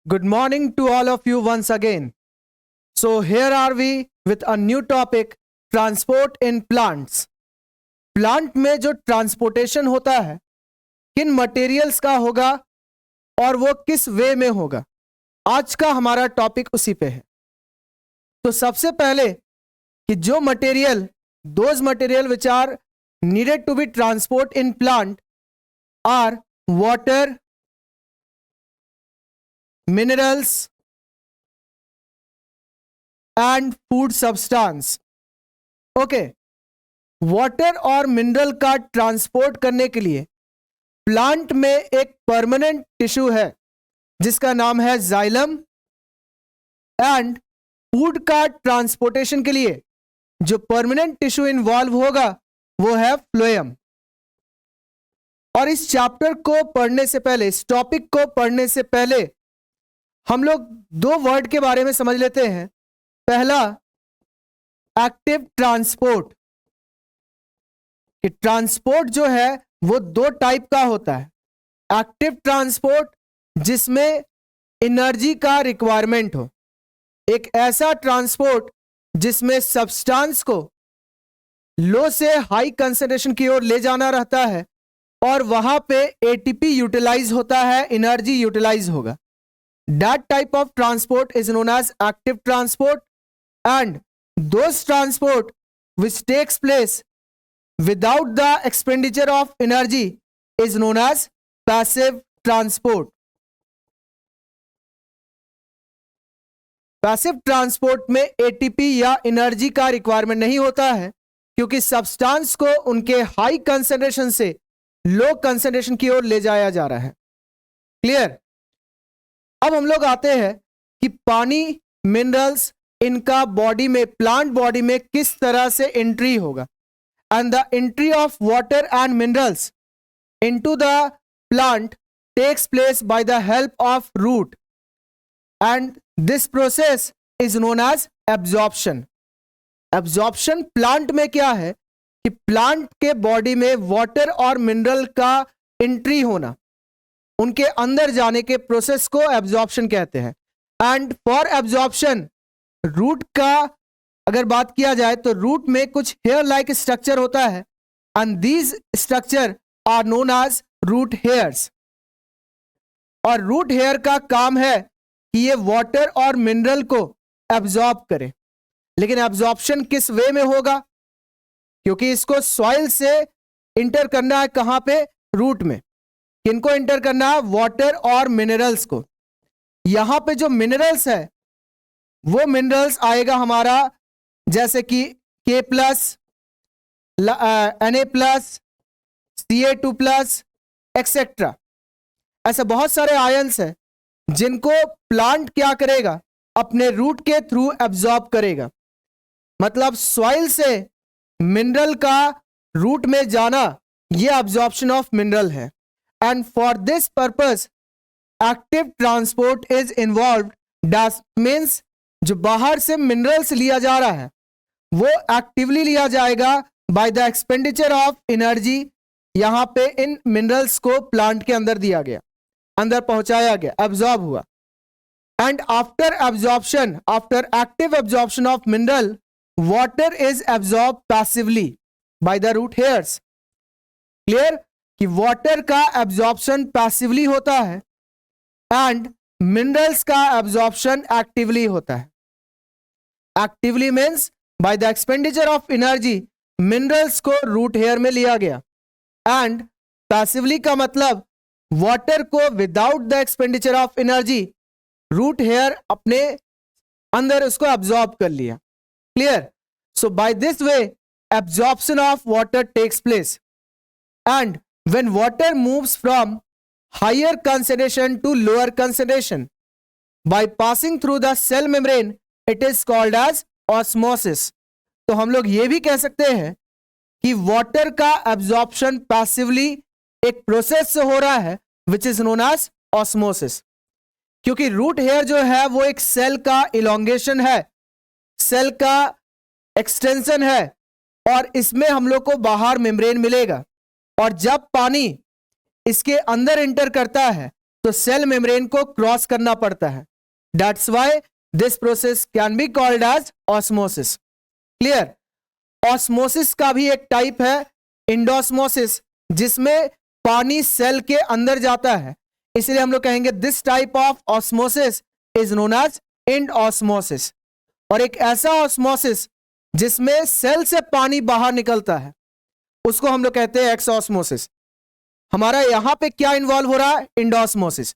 Good morning to all of you once again. So, here are we with a new topic, transport in plants. Plant में जो transportation होता है किन materials का होगा और वो किस वे में होगा, आज का हमारा टॉपिक उसी पे है। तो सबसे पहले कि जो material, those material which are needed to be transport in plant are water, minerals and food substance. Okay, water और मिनरल का ट्रांसपोर्ट करने के लिए प्लांट में एक परमानेंट टिश्यू है जिसका नाम है जाइलम, एंड फूड का ट्रांसपोर्टेशन के लिए जो परमानेंट टिश्यू इन्वॉल्व होगा वो है फ्लोएम। और इस चैप्टर को पढ़ने से पहले, इस टॉपिक को पढ़ने से पहले हम लोग दो वर्ड के बारे में समझ लेते हैं। पहला, एक्टिव ट्रांसपोर्ट। कि ट्रांसपोर्ट जो है वो दो टाइप का होता है। एक्टिव ट्रांसपोर्ट जिसमें एनर्जी का रिक्वायरमेंट हो, एक ऐसा ट्रांसपोर्ट जिसमें सब्सटेंस को लो से हाई कंसंट्रेशन की ओर ले जाना रहता है और वहां पे एटीपी यूटिलाइज होता है, एनर्जी यूटिलाइज होगा। That type of transport is known as active transport, and those transport which takes place without the expenditure of energy is known as passive transport. Passive transport में ATP या energy का requirement नहीं होता है क्योंकि substance को उनके high concentration से लो कंसंट्रेशन की ओर ले जाया जा रहा है। क्लियर? अब हम लोग आते हैं कि पानी, मिनरल्स, इनका बॉडी में, प्लांट बॉडी में किस तरह से एंट्री होगा। And the entry of water and minerals into the plant takes place by the help of root, and this process is known as absorption. Absorption plant में क्या है कि प्लांट के बॉडी में वाटर और मिनरल का entry होना, उनके अंदर जाने के प्रोसेस को एब्जॉर्प्शन कहते हैं। एंड फॉर एब्जॉर्प्शन, रूट का अगर बात किया जाए तो रूट में कुछ हेयर लाइक स्ट्रक्चर होता है, and these structure are known as root hairs. और रूट हेयर का काम है कि ये वाटर और मिनरल को एब्जॉर्ब करे। लेकिन एब्जॉर्प्शन किस वे में होगा? क्योंकि इसको सॉइल से इंटर करना है, कहां पे? रूट में। किनको एंटर करना है? वाटर और मिनरल्स को। यहां पे जो मिनरल्स है वो मिनरल्स आएगा हमारा जैसे कि K+, Na+, Ca2+, एक्सेट्रा। ऐसे बहुत सारे आयंस हैं जिनको प्लांट क्या करेगा? अपने रूट के थ्रू एब्जॉर्ब करेगा। मतलब सॉइल से मिनरल का रूट में जाना, यह एब्जॉर्प्शन ऑफ मिनरल है। And for this purpose, active transport is involved. That means जो बाहर से मिनरल्स लिया जा रहा है वो एक्टिवली लिया जाएगा by the expenditure of energy। यहां पे इन मिनरल्स को प्लांट के अंदर दिया गया, अंदर पहुंचाया गया, एब्जॉर्ब हुआ। And after absorption, after active absorption of mineral, water is absorb passively by the root hairs। Clear? कि वाटर का एब्जॉर्प्शन पैसिवली होता है एंड मिनरल्स का एब्जॉर्प्शन एक्टिवली होता है। Actively means by the expenditure of energy minerals को root hair में लिया गया, एंड पैसिवली का मतलब वाटर को without the expenditure of energy root hair अपने अंदर उसको एब्जॉर्ब कर लिया। Clear? So by this way absorption of water takes place, and when water moves from higher concentration to lower concentration by passing through the cell membrane, it is called as osmosis। तो हम लोग ये भी कह सकते हैं कि water का एब्जॉर्प्शन पैसिवली एक प्रोसेस से हो रहा है which is known as osmosis। क्योंकि रूट हेयर जो है वो एक सेल का इलोंगेशन है, सेल का एक्सटेंशन है, और इसमें हम लोग को बाहर मेम्ब्रेन मिलेगा। और जब पानी इसके अंदर एंटर करता है तो सेल मेम्ब्रेन को क्रॉस करना पड़ता है। That's why this process can be called as osmosis. Clear? Osmosis का भी एक टाइप है इंडोस्मोसिस, जिसमें पानी सेल के अंदर जाता है, इसलिए हम लोग कहेंगे this type of osmosis is known as endosmosis. और एक ऐसा ऑस्मोसिस जिसमें सेल से पानी बाहर निकलता है, उसको हम लोग कहते हैं एक्सऑस्मोसिस। हमारा यहां पे क्या इन्वॉल्व हो रहा है? Endosmosis.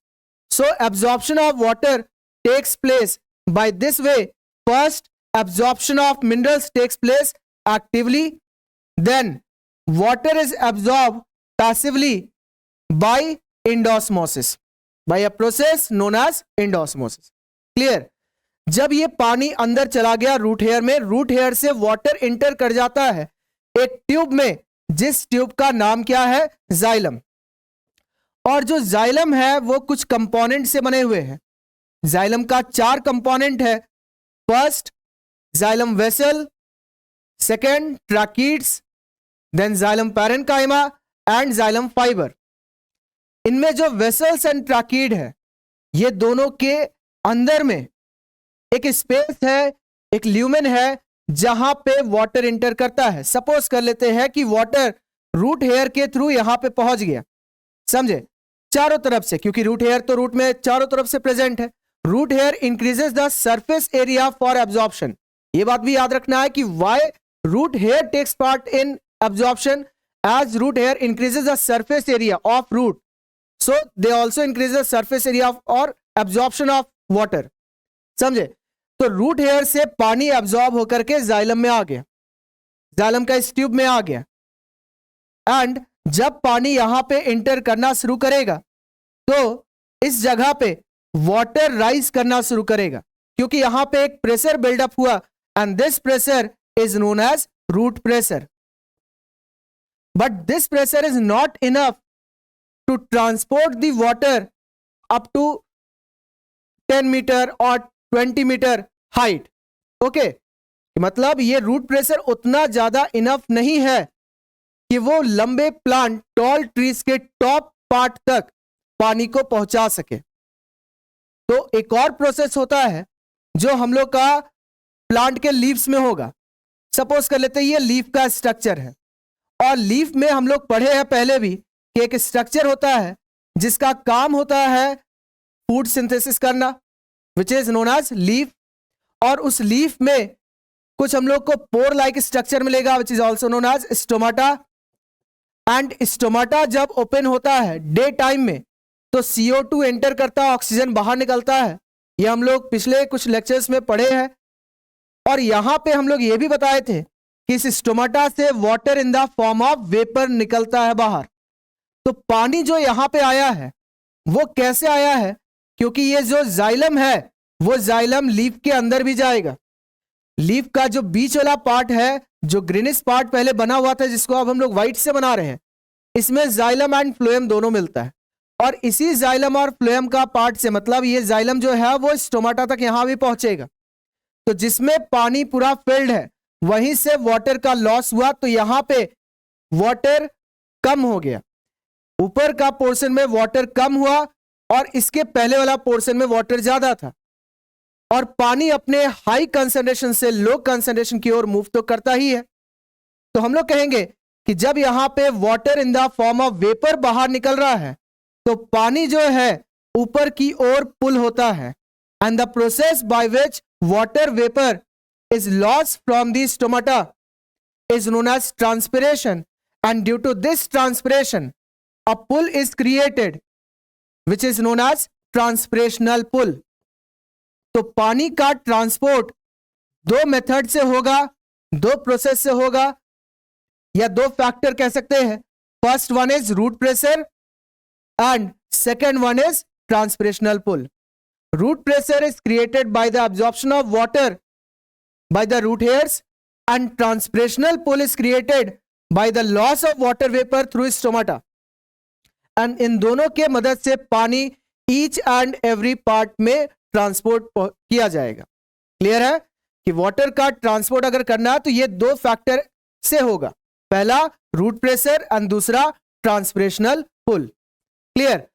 So absorption of water takes place by this way. First, absorption of minerals takes place actively, then water is absorbed passively by endosmosis, by a process known as endosmosis. Clear? जब ये पानी अंदर चला गया root hair में, root hair से water enter कर जाता है एक ट्यूब में, जिस ट्यूब का नाम क्या है? जाइलम। और जो जाइलम है वो कुछ कंपोनेंट से बने हुए हैं। जाइलम का 4 कंपोनेंट है। First, xylem vessel, second tracheids, then xylem parenchyma and xylem fibre. इनमें जो वेसल्स एंड ट्रैकीड है, ये दोनों के अंदर में एक स्पेस है, एक ल्यूमेन है, जहां पे वाटर इंटर करता है। सपोज कर लेते हैं कि वाटर रूट हेयर के थ्रू यहां पे पहुंच गया, समझे? चारों तरफ से, क्योंकि रूट हेयर तो रूट में चारों तरफ से प्रेजेंट है। Root hair increases the surface area for absorption. ये बात भी याद रखना है कि why root hair takes part in absorption, as root hair increases the surface area of root, so they also increase the surface area of or absorption of water। समझे? तो root hair से पानी एब्जॉर्ब होकर के xylem में आ गया, xylem का इस ट्यूब में आ गया, एंड जब पानी यहां पे इंटर करना शुरू करेगा तो इस जगह पे वाटर राइज करना शुरू करेगा, क्योंकि यहां पे एक प्रेशर बिल्डअप हुआ, and this pressure is known as root pressure. But this pressure is not enough to transport the water up to 10 meter or 20 meter height. Okay? मतलब ये रूट प्रेशर उतना ज्यादा इनफ नहीं है कि वो लंबे प्लांट, टॉल ट्रीज के टॉप पार्ट तक पानी को पहुंचा सके। तो एक और प्रोसेस होता है जो हम लोग का प्लांट के लीव्स में होगा। सपोज कर लेते हैं ये लीफ का स्ट्रक्चर है, और लीफ में हम लोग पढ़े हैं पहले भी कि एक स्ट्रक्चर होता है जिसका काम होता है फूड सिंथेसिस करना, which is known as leaf. और उस लीफ में कुछ हम लोग को पोर लाइक स्ट्रक्चर मिलेगा, which is also known as stomata. And stomata जब ओपन होता है डे टाइम में, तो CO2 एंटर करता है, ऑक्सीजन बाहर निकलता है। ये हम लोग पिछले कुछ लेक्चर्स में पढ़े हैं। और यहां पे हम लोग ये भी बताए थे कि इस स्टोमाटा से water in the form of vapour निकलता है बाहर। तो पानी जो यहां पे आया है वो कैसे आया है? क्योंकि ये जो जाइलम है वो जाइलम लीफ के अंदर भी जाएगा। लीफ का जो बीच वाला पार्ट है, जो ग्रीनिश पार्ट पहले बना हुआ था, जिसको अब हम लोग व्हाइट से बना रहे हैं, इसमें जाइलम एंड फ्लोएम दोनों मिलता है। और इसी जाइलम और फ्लोएम का पार्ट से, मतलब ये जाइलम जो है वो स्टोमाटा तक यहां भी पहुंचेगा। तो जिसमें पानी पूरा फिल्ड है, वहीं से वाटर का लॉस हुआ, तो यहां पे वाटर कम हो गया। ऊपर का पोर्शन में वाटर कम हुआ और इसके पहले वाला पोर्शन में वाटर ज्यादा था। और पानी अपने हाई कंसंट्रेशन से लो कंसंट्रेशन की ओर मूव तो करता ही है। तो हम लोग कहेंगे कि जब यहां पे water in the form of vapour बाहर निकल रहा है, तो पानी जो है ऊपर की ओर पुल होता है, and the process by which water vapor is lost from the stomata is known as transpiration, and due to this transpiration a pull is created which is known as transpirational pull। तो पानी का transport 2 method से होगा, 2 process से होगा, या 2 factor कह सकते हैं। First one is root pressure and second one is transpirational pull. Root pressure is created by the absorption of water by the root hairs, and transpirational pull is created by the loss of water vapor through stomata। and इन दोनों के मदद से पानी each and every part में transport किया जाएगा। Clear है कि वाटर का ट्रांसपोर्ट अगर करना है तो ये 2 फैक्टर से होगा, पहला रूट प्रेशर एंड दूसरा ट्रांसपिरेशनल पुल। क्लियर?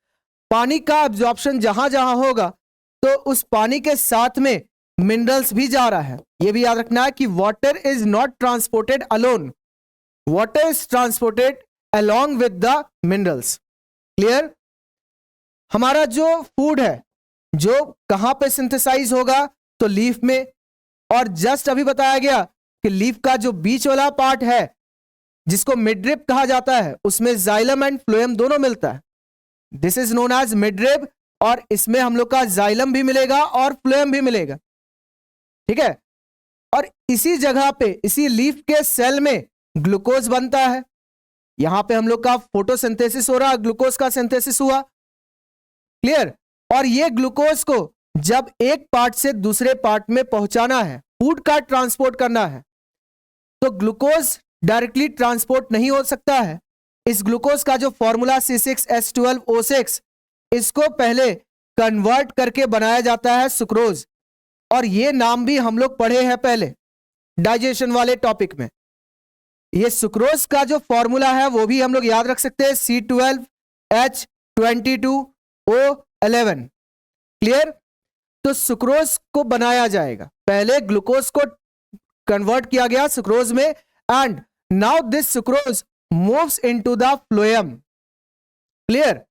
पानी का एब्जॉर्प्शन जहां जहां होगा तो उस पानी के साथ में मिनरल्स भी जा रहा है। यह भी याद रखना है कि water is not transported alone, water is transported along with the minerals. Clear? हमारा जो फूड है जो कहां पे सिंथेसाइज होगा, तो लीफ में, और जस्ट अभी बताया गया कि लीफ का जो बीच वाला पार्ट है जिसको मिडरिब कहा जाता है, उसमें जाइलम एंड फ्लोएम दोनों मिलता है। This is known as midrib, और इसमें हम लोग का जाइलम भी मिलेगा और फ्लोएम भी मिलेगा। ठीक है? और इसी जगह पे, इसी लीफ के सेल में ग्लूकोज बनता है। यहां पे हम लोग का फोटोसिंथेसिस हो रहा, ग्लूकोज का सिंथेसिस हुआ। क्लियर? और ये ग्लूकोज को जब एक पार्ट से दूसरे पार्ट में पहुंचाना है, फूड का ट्रांसपोर्ट करना है, तो ग्लूकोज डायरेक्टली ट्रांसपोर्ट नहीं हो सकता है। इस ग्लूकोज का जो फॉर्मूला C6H12O6, इसको पहले कन्वर्ट करके बनाया जाता है सुक्रोज, और ये नाम भी हम लोग पढ़े हैं पहले डाइजेशन वाले टॉपिक में। ये सुक्रोज का जो फॉर्मूला है वो भी हम लोग याद रख सकते हैं, C12H22O11। क्लियर? तो सुक्रोज को बनाया जाएगा, पहले ग्लूकोज को कन्वर्ट किया गया सुक्रोज में, and now this sucrose moves into the phloem. Clear?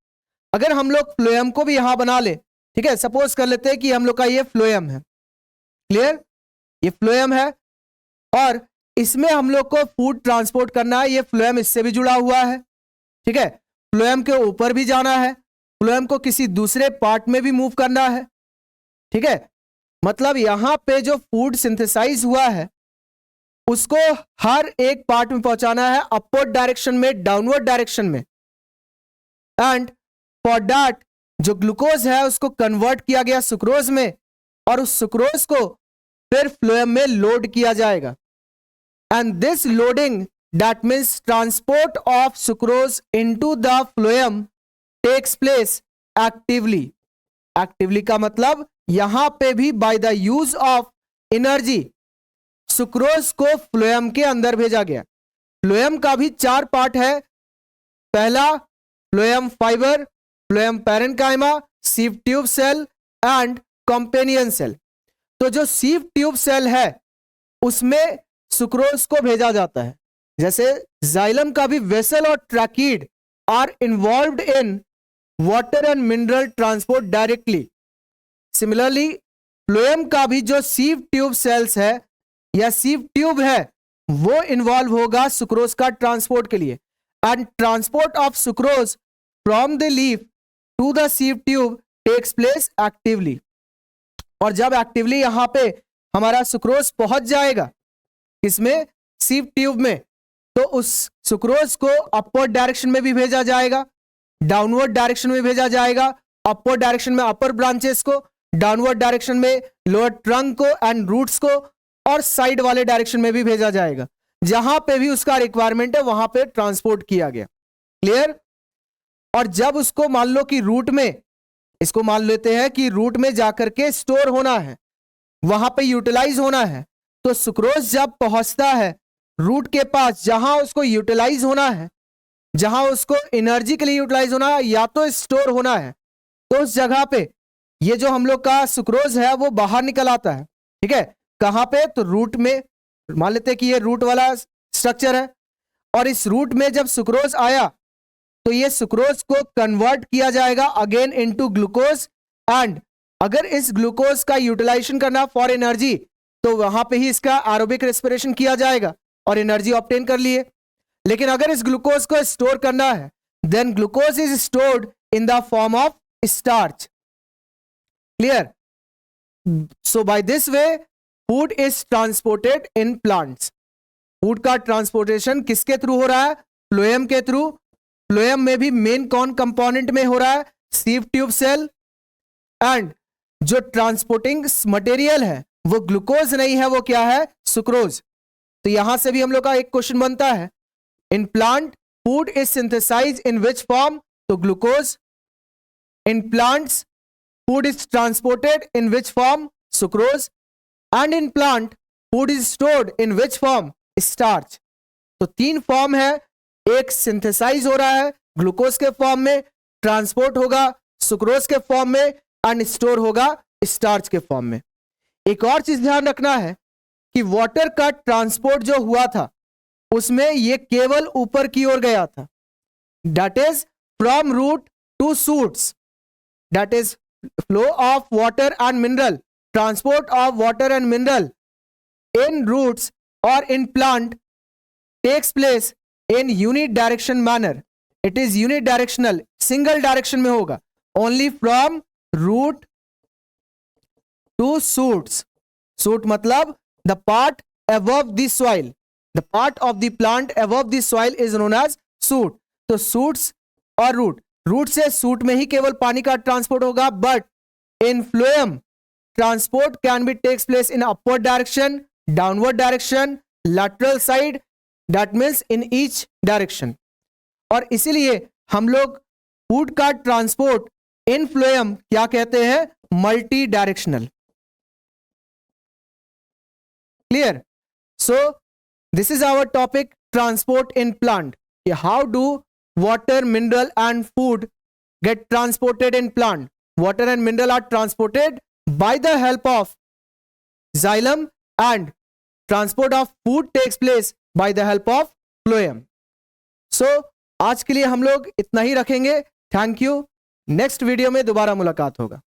अगर हम लोग फ्लोएम को भी यहां बना ले, ठीक है, सपोज कर लेते हैं कि हम लोग का ये फ्लोएम है। क्लियर? ये फ्लोएम है और इसमें हम लोग को फूड ट्रांसपोर्ट करना है। ये फ्लोएम इससे भी जुड़ा हुआ है। ठीक है? फ्लोएम के ऊपर भी जाना है, फ्लोएम को किसी दूसरे पार्ट में भी मूव करना है। ठीक है? मतलब यहां पे जो फूड सिंथेसाइज हुआ है उसको हर एक पार्ट में पहुंचाना है, अपवर्ड डायरेक्शन में, डाउनवर्ड डायरेक्शन में। एंड फॉर दैट जो ग्लूकोज है उसको कन्वर्ट किया गया सुक्रोज में, और उस सुक्रोज को फिर फ्लोएम में लोड किया जाएगा। And this loading, that means transport of sucrose into the phloem, takes place actively. Actively का मतलब यहां पे भी by the use of energy sucrose को फ्लोएम के अंदर भेजा गया। फ्लोएम का भी 4 पार्ट है। पहला phloem fibre, phloem parenchyma, sieve tube cell and companion cell. तो जो सीव ट्यूब सेल है उसमें सुक्रोज को भेजा जाता है। जैसे जाइलम का भी वेसल और tracheid are involved in water and mineral transport directly. Similarly phloem का भी जो सीव ट्यूब सेल्स है या सीव ट्यूब है वो इन्वॉल्व होगा सुक्रोज का ट्रांसपोर्ट के लिए। And transport of sucrose from the leaf to the sieve tube takes place actively. और जब एक्टिवली यहां पे हमारा सुक्रोज पहुंच जाएगा इसमें सीव ट्यूब में, तो उस सुक्रोज को अपवर्ड डायरेक्शन में भी भेजा जाएगा, डाउनवर्ड डायरेक्शन में भेजा जाएगा। अपवर्ड डायरेक्शन में अपर ब्रांचेस को, डाउनवर्ड डायरेक्शन में लोअर ट्रंक को एंड रूट्स को, और साइड वाले डायरेक्शन में भी भेजा जाएगा। जहां पे भी उसका रिक्वायरमेंट है वहां पे ट्रांसपोर्ट किया गया। क्लियर? और जब उसको मान लो कि रूट में, इसको मान लेते हैं कि रूट में जाकर के स्टोर होना है, वहां पे यूटिलाइज होना है, तो सुक्रोज जब पहुंचता है रूट के पास जहां उसको यूटिलाइज होना है, जहां उसको एनर्जी के लिए यूटिलाइज होना है या तो स्टोर होना है, तो उस जगह पे ये जो हम लोग का सुक्रोज है वो बाहर निकल आता है। ठीक है? कहां पे? तो रूट में। मान लेते हैं कि ये रूट वाला स्ट्रक्चर है, और इस रूट में जब सुक्रोज आया तो ये सुक्रोज को कन्वर्ट किया जाएगा अगेन इनटू ग्लूकोज। एंड अगर इस ग्लूकोज का यूटिलाइजेशन करना फॉर एनर्जी, तो वहां पे ही इसका एरोबिक रेस्पिरेशन किया जाएगा और एनर्जी ऑब्टेन कर लिए। लेकिन अगर इस ग्लूकोज को स्टोर करना है, then glucose is stored in the form of starch. Clear? So by this way food is transported in plants. Food का ट्रांसपोर्टेशन किसके थ्रू हो रहा है? फ्लोएम के थ्रू। फ्लोएम में भी मेन कौन कंपोनेंट में हो रहा है? Sieve tube cell. एंड जो ट्रांसपोर्टिंग मटेरियल है वो ग्लूकोज नहीं है, वो क्या है? सुक्रोज। तो यहां से भी हम लोग का एक क्वेश्चन बनता है, in plant food is synthesize in which form? तो glucose. In plants food is transported in which form? Sucrose. And in plant food is stored in which form? Starch. तो 3 फॉर्म है, एक सिंथेसाइज हो रहा है glucose के form में, transport होगा सुक्रोज के फॉर्म में एंड स्टोर होगा स्टार्च के फॉर्म में। एक और चीज ध्यान रखना है कि वाटर का ट्रांसपोर्ट जो हुआ था उसमें ये केवल ऊपर की ओर गया था, that is from root to shoots, that is flow of water and mineral, transport of water and mineral in roots और in plant takes place in unit direction manner. It is unit directional, single direction में होगा, only from root to shoots. Shoot मतलब the part above the soil, the part of the plant above the soil is known as shoot। तो shoots और root से shoot में ही केवल पानी का ट्रांसपोर्ट होगा, but in phloem transport can be takes place in upward direction, downward direction, lateral side, that means in each direction. और इसीलिए हम लोग फूड का ट्रांसपोर्ट इन फ्लोएम क्या कहते हैं, multi directional. Clear? So this is our topic, transport in plant. How do water, mineral and food get transported in plant? Water and mineral are transported by the help of xylem and transport of food takes place by the help of phloem. So आज के लिए हम लोग इतना ही रखेंगे। Thank you. Next video में दोबारा मुलाकात होगा।